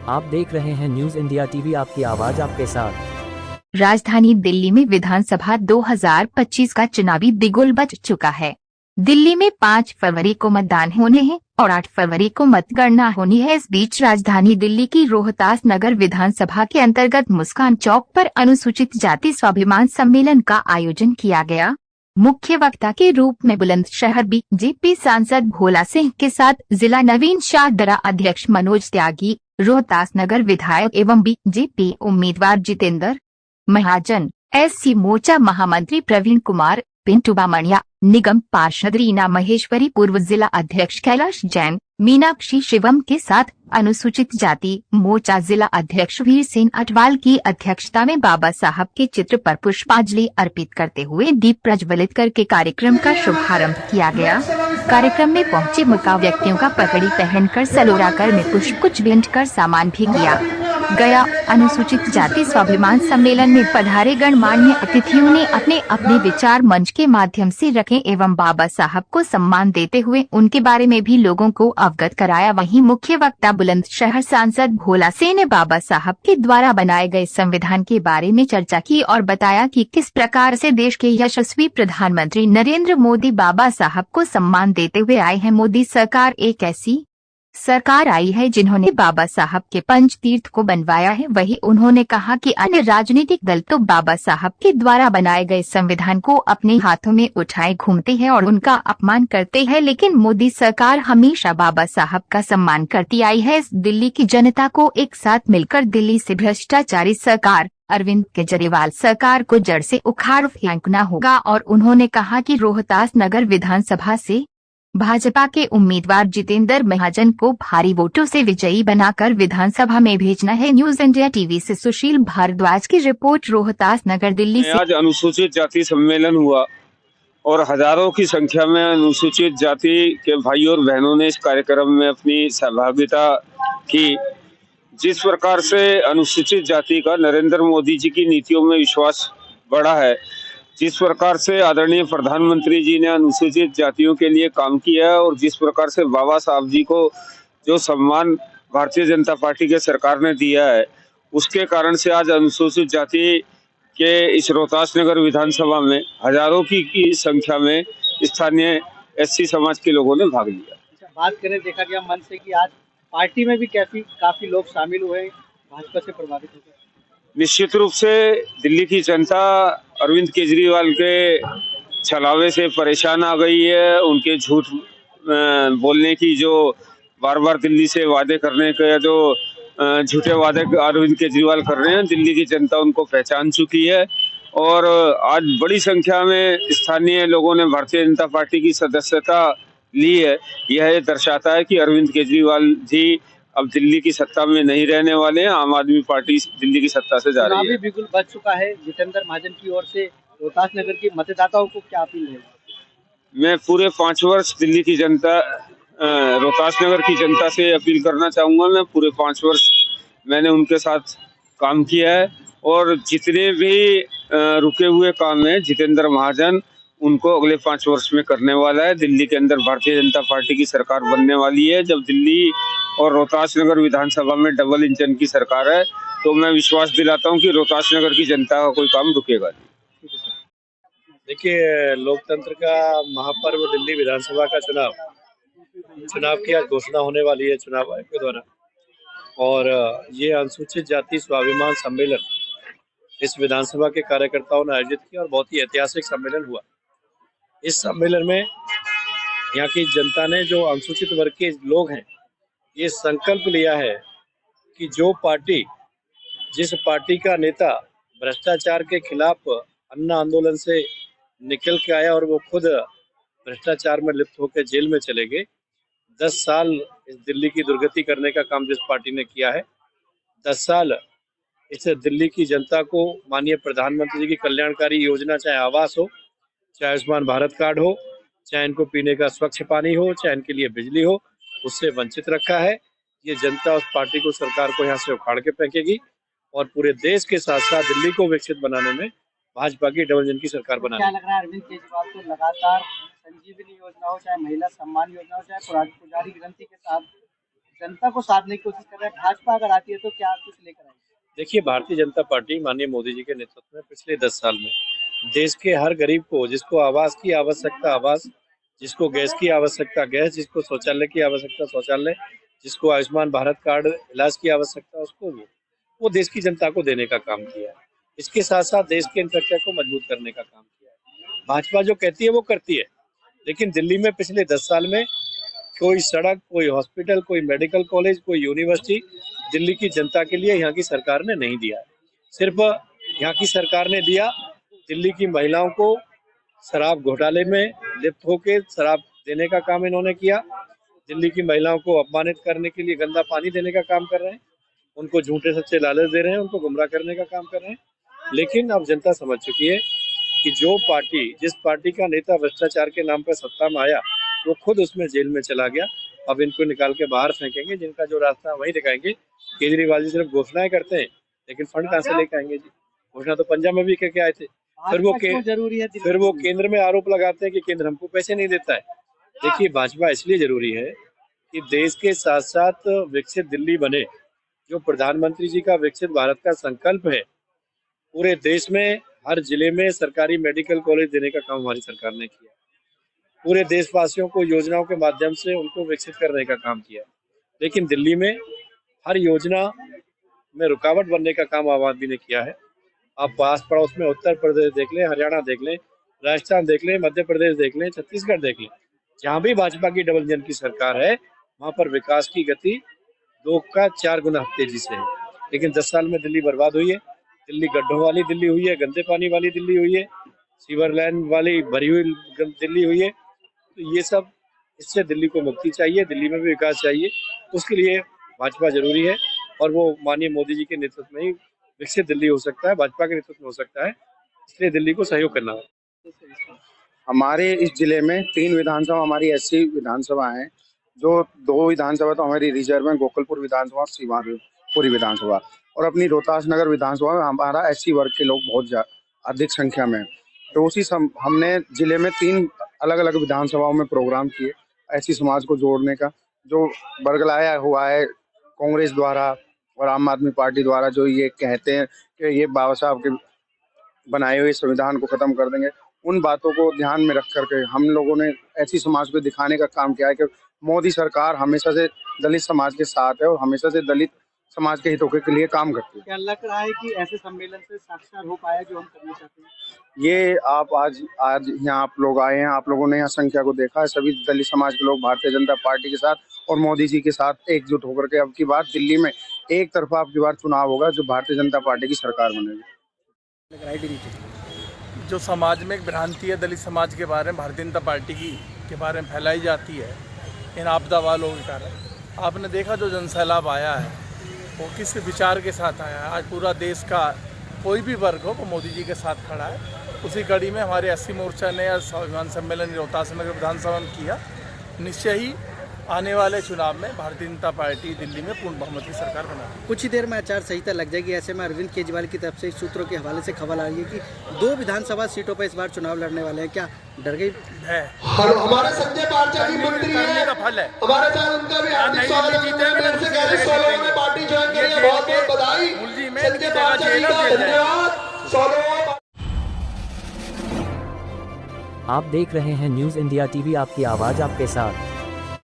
आप देख रहे हैं न्यूज इंडिया टीवी, आपकी आवाज आपके साथ। राजधानी दिल्ली में विधानसभा 2025 का चुनावी बिगुल बज चुका है। दिल्ली में 5 फरवरी को मतदान होने हैं और 8 फरवरी को मतगणना होनी है। इस बीच राजधानी दिल्ली की रोहतास नगर विधानसभा के अंतर्गत मुस्कान चौक पर अनुसूचित जाति स्वाभिमान सम्मेलन का आयोजन किया गया। मुख्य वक्ता के रूप में बुलंदशहर बीजेपी सांसद भोला सिंह के साथ जिला नवीन शाहदरा अध्यक्ष मनोज त्यागी, रोहतास नगर विधायक एवं बीजेपी उम्मीदवार जितेंद्र महाजन, एससी मोर्चा महामंत्री प्रवीण कुमार, पिंटू बामणिया, निगम पार्षद रीना महेश्वरी, पूर्व जिला अध्यक्ष कैलाश जैन, मीनाक्षी शिवम के साथ अनुसूचित जाति मोर्चा जिला अध्यक्ष वीर सिंह अटवाल की अध्यक्षता में बाबा साहब के चित्र पर पुष्पांजलि अर्पित करते हुए दीप प्रज्वलित करके कार्यक्रम का शुभारंभ किया गया। कार्यक्रम में पहुंचे मुख्य व्यक्तियों का पगड़ी पहनकर सलोरा कर में पुष्पगुच्छ भेंट कर सम्मान भी किया गया। अनुसूचित जाति स्वाभिमान सम्मेलन में पधारे गणमान्य अतिथियों ने अपने अपने विचार मंच के माध्यम से रखे एवं बाबा साहब को सम्मान देते हुए उनके बारे में भी लोगों को अवगत कराया। वहीं मुख्य वक्ता बुलंदशहर सांसद भोला सिंह ने बाबा साहब के द्वारा बनाए गए संविधान के बारे में चर्चा की और बताया कि किस प्रकार से देश के यशस्वी प्रधानमंत्री नरेंद्र मोदी बाबा साहब को सम्मान देते हुए आए हैं। मोदी सरकार एक ऐसी सरकार आई है जिन्होंने बाबा साहब के पंच तीर्थ को बनवाया है। वहीं उन्होंने कहा कि अन्य राजनीतिक दल तो बाबा साहब के द्वारा बनाए गए संविधान को अपने हाथों में उठाए घूमते हैं और उनका अपमान करते हैं, लेकिन मोदी सरकार हमेशा बाबा साहब का सम्मान करती आई है। दिल्ली की जनता को एक साथ मिलकर दिल्ली से भ्रष्टाचारी सरकार अरविंद केजरीवाल सरकार को जड़ से उखाड़ फेंकना होगा। और उन्होंने कहा कि रोहतास नगर विधानसभा से भाजपा के उम्मीदवार जितेंद्र महाजन को भारी वोटों से विजयी बनाकर विधानसभा में भेजना है। न्यूज इंडिया टीवी से सुशील भारद्वाज की रिपोर्ट, रोहतास नगर दिल्ली से। आज अनुसूचित जाति सम्मेलन हुआ और हजारों की संख्या में अनुसूचित जाति के भाई और बहनों ने इस कार्यक्रम में अपनी सहभागिता की। जिस प्रकार से अनुसूचित जाति का नरेंद्र मोदी जी की नीतियों में विश्वास बढ़ा है, जिस प्रकार से आदरणीय प्रधानमंत्री जी ने अनुसूचित जातियों के लिए काम किया है और जिस प्रकार से बाबा साहब जी को जो सम्मान भारतीय जनता पार्टी के सरकार ने दिया है, उसके कारण से आज अनुसूचित जाति के इस रोहतास नगर विधानसभा में हजारों की संख्या में स्थानीय एससी समाज के लोगों ने भाग लिया। बात करें, देखा गया मन से कि आज पार्टी में भी काफी लोग शामिल हुए, भाजपा से प्रभावित होकर। निश्चित रूप से दिल्ली की जनता अरविंद केजरीवाल के छलावे से परेशान आ गई है। उनके झूठ बोलने की, जो बार बार दिल्ली से वादे करने के जो झूठे वादे अरविंद केजरीवाल कर रहे हैं, दिल्ली की जनता उनको पहचान चुकी है। और आज बड़ी संख्या में स्थानीय लोगों ने भारतीय जनता पार्टी की सदस्यता ली है। यह दर्शाता है कि अरविंद केजरीवाल जी अब दिल्ली की सत्ता में नहीं रहने वाले हैं। आम आदमी पार्टी दिल्ली की सत्ता से जा रही है। बिल्कुल बच चुका है। जितेंद्र महाजन की ओर से रोहतास नगर के मतदाताओं को क्या अपील है? मैं पूरे 5 वर्ष दिल्ली की जनता, रोहतास नगर की जनता से अपील करना चाहूंगा। मैं पूरे 5 वर्ष मैंने उनके साथ काम किया है और जितने भी रुके हुए काम है जितेंद्र महाजन उनको अगले 5 वर्ष में करने वाला है। दिल्ली के अंदर भारतीय जनता पार्टी की सरकार बनने वाली है। जब दिल्ली और रोहतास नगर विधानसभा में डबल इंजन की सरकार है, तो मैं विश्वास दिलाता हूं कि रोहतास नगर की जनता का कोई काम रुकेगा नहीं। देखिए, लोकतंत्र का महापर्व दिल्ली विधानसभा का चुनाव की आज घोषणा होने वाली है चुनाव आयोग के द्वारा। और ये अनुसूचित जाति स्वाभिमान सम्मेलन इस विधानसभा के कार्यकर्ताओं ने आयोजित किया और बहुत ही ऐतिहासिक सम्मेलन हुआ। इस सम्मेलन में यहाँ की जनता ने, जो अनुसूचित वर्ग के लोग हैं, ये संकल्प लिया है कि जिस पार्टी का नेता भ्रष्टाचार के खिलाफ अन्ना आंदोलन से निकल के आया और वो खुद भ्रष्टाचार में लिप्त होकर जेल में चले गए, 10 साल इस दिल्ली की दुर्गति करने का काम जिस पार्टी ने किया है, 10 साल इस दिल्ली की जनता को माननीय प्रधानमंत्री जी की कल्याणकारी योजना, चाहे आवास हो, चाहे आयुष्मान भारत कार्ड हो, चाहे इनको पीने का स्वच्छ पानी हो, चाहे इनके लिए बिजली हो, उससे वंचित रखा है। ये जनता उस पार्टी को, सरकार को यहाँ से उखाड़ के फेंकेगी और पूरे देश के साथ साथ दिल्ली को विकसित बनाने में भाजपा की डबल इंजन की सरकार बनाने। क्या लग रहा है अरविंद केजरीवाल को लगातार संजीवनी योजना हो, चाहे महिला सम्मान योजना हो, चाहे पुजारी ग्रंथि के साथ जनता को साधने की कोशिश कर रहे हैं। भाजपा अगर आती है तो क्या कुछ लेकर आएगी? देखिए, भारतीय जनता पार्टी माननीय मोदी जी के नेतृत्व में पिछले 10 साल में देश के हर गरीब को, जिसको आवास की आवश्यकता आवास, जिसको गैस की आवश्यकता गैस, जिसको शौचालय की आवश्यकता शौचालय, जिसको आयुष्मान भारत कार्ड इलाज की आवश्यकता उसको वो देश की जनता को देने का काम किया है। इसके साथ साथ देश के इंफ्रास्ट्रक्चर को मजबूत करने का काम किया है। भाजपा जो कहती है वो करती है, लेकिन दिल्ली में पिछले 10 साल में कोई सड़क, कोई हॉस्पिटल, कोई मेडिकल कॉलेज, कोई यूनिवर्सिटी दिल्ली की जनता के लिए यहाँ की सरकार ने नहीं दिया है। सिर्फ यहाँ की सरकार ने दिया दिल्ली की महिलाओं को शराब घोटाले में लिप्त होकर शराब देने का काम इन्होंने किया। दिल्ली की महिलाओं को अपमानित करने के लिए गंदा पानी देने का काम कर रहे हैं, उनको झूठे सच्चे लालच दे रहे हैं, उनको गुमराह करने का काम कर रहे हैं। लेकिन अब जनता समझ चुकी है कि जिस पार्टी का नेता भ्रष्टाचार के नाम पर सत्ता में आया वो खुद उसमें जेल में चला गया। अब इनको निकाल के बाहर फेंकेंगे, जिनका जो रास्ता वही दिखाएंगे। केजरीवाल जी सिर्फ घोषणाएं करते हैं, लेकिन फंड कहाँ से लेकर आएंगे जी? घोषणा तो पंजाब में भी करके आए थे। फिर वो केंद्र में आरोप लगाते हैं कि केंद्र हमको पैसे नहीं देता है। देखिए, भाजपा इसलिए जरूरी है कि देश के साथ साथ विकसित दिल्ली बने। जो प्रधानमंत्री जी का विकसित भारत का संकल्प है, पूरे देश में हर जिले में सरकारी मेडिकल कॉलेज देने का काम हमारी सरकार ने किया। पूरे देशवासियों को योजनाओं के माध्यम से उनको विकसित करने का काम किया। लेकिन दिल्ली में हर योजना में रुकावट बनने का काम आम आदमी ने किया है। आप पास पड़ोस में उत्तर प्रदेश देख लें, हरियाणा देख लें, राजस्थान देख लें, मध्य प्रदेश देख लें, छत्तीसगढ़ देख लें, जहाँ भी भाजपा की डबल इंजन की सरकार है वहाँ पर विकास की गति 2 का 4 गुना तेजी से है। लेकिन 10 साल में दिल्ली बर्बाद हुई है। दिल्ली गड्ढों वाली दिल्ली हुई है, गंदे पानी वाली दिल्ली हुई है, सीवर लाइन वाली भरी हुई दिल्ली हुई है। तो ये सब, इससे दिल्ली को मुक्ति चाहिए, दिल्ली में भी विकास चाहिए। उसके लिए भाजपा जरूरी है और वो माननीय मोदी जी के नेतृत्व में ही विकसित दिल्ली हो सकता है, भाजपा के नेतृत्व में हो सकता है। इसलिए दिल्ली को सहयोग करना है। हमारे इस जिले में 3 विधानसभा हमारी ऐसी विधानसभा है, जो 2 विधानसभा तो हमारी रिजर्व में, गोकुलपुर विधानसभा और सीमापुरी विधानसभा, और अपनी रोहतास नगर विधानसभा में हमारा एससी वर्ग के लोग बहुत अधिक संख्या में। तो उसी हमने जिले में 3 अलग अलग विधानसभाओं में प्रोग्राम किए ऐसी समाज को जोड़ने का, जो बरगलाया हुआ है कांग्रेस द्वारा और आम आदमी पार्टी द्वारा, जो ये कहते हैं कि ये बाबा साहब के बनाए हुए संविधान को खत्म कर देंगे। उन बातों को ध्यान में रख करके हम लोगों ने ऐसी समाज को दिखाने का काम किया है कि मोदी सरकार हमेशा से दलित समाज के साथ है और हमेशा से दलित समाज के हितों के लिए काम करती है। क्या लग रहा है कि ऐसे सम्मेलन से साक्षात हो पाया जो हम करना चाहते हैं? ये आप आज यहाँ आप लोग आए हैं, आप लोगों ने यहाँ संख्या को देखा है। सभी दलित समाज के लोग भारतीय जनता पार्टी के साथ और मोदी जी के साथ एकजुट होकर के अब की बार दिल्ली में एक तरफा अब की बार चुनाव होगा, जो भारतीय जनता पार्टी की सरकार बनेगी। जो समाज में एक भ्रांति है दलित समाज के बारे में, भारतीय जनता पार्टी के बारे में फैलाई जाती है इन आपदा वालों के कारण। आपने देखा जो जनसैलाब आया है वो किस विचार के साथ आया है। आज पूरा देश का कोई भी वर्ग हो वो मोदी जी के साथ खड़ा है। उसी कड़ी में हमारे एससी मोर्चा ने स्वाभिमान सम्मेलन रोहतास नगर विधानसभा में किया। निश्चय ही आने वाले चुनाव में भारतीय जनता पार्टी दिल्ली में पूर्ण बहुमत की सरकार बनाएगी। कुछ ही देर में आचार संहिता लग जाएगी। ऐसे में अरविंद केजरीवाल की तरफ से सूत्रों के हवाले से खबर आ रही है कि 2 विधानसभा सीटों पर इस बार चुनाव लड़ने वाले हैं। क्या डर गई है? हमारे संजय पाठशाली मंत्री करने का फल है। हमारे साथ उनका भी हार्दिक स्वागत है। सोलो में पार्टी ज्वाइन करी है, बहुत बहुत बधाई संजय पाठशाली का, धन्यवाद सोलो। आप देख रहे हैं न्यूज़ इंडिया टीवी, आपकी आवाज़ आपके साथ।